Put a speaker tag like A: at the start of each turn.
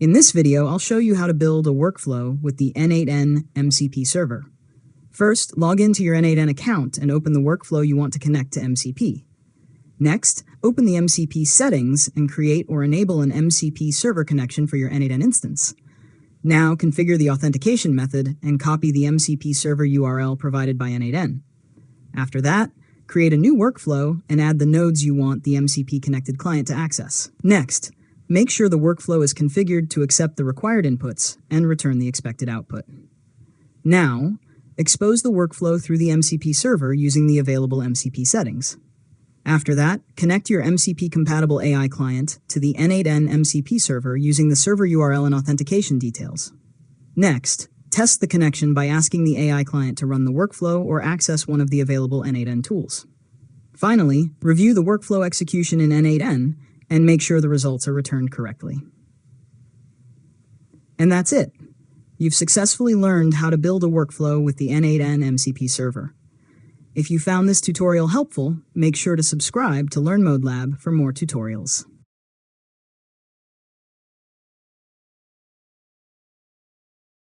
A: In this video, I'll show you how to build a workflow with the N8N Mcp server. First, log into your N8N account and open the workflow you want to connect to MCP. Next, open the MCP settings and create or enable an MCP server connection for your N8N instance. Now, configure the authentication method and copy the MCP server URL provided by N8N. After that, create a new workflow and add the nodes you want the MCP connected client to access. Next, make sure the workflow is configured to accept the required inputs and return the expected output. Now, expose the workflow through the MCP server using the available MCP settings. After that, connect your MCP-compatible AI client to the N8N MCP server using the server URL and authentication details. Next, test the connection by asking the AI client to run the workflow or access one of the available N8N tools. Finally, review the workflow execution in N8N and make sure the results are returned correctly. And that's it. You've successfully learned how to build a workflow with the N8N MCP server. If you found this tutorial helpful, make sure to subscribe to Learn Mode Lab for more tutorials.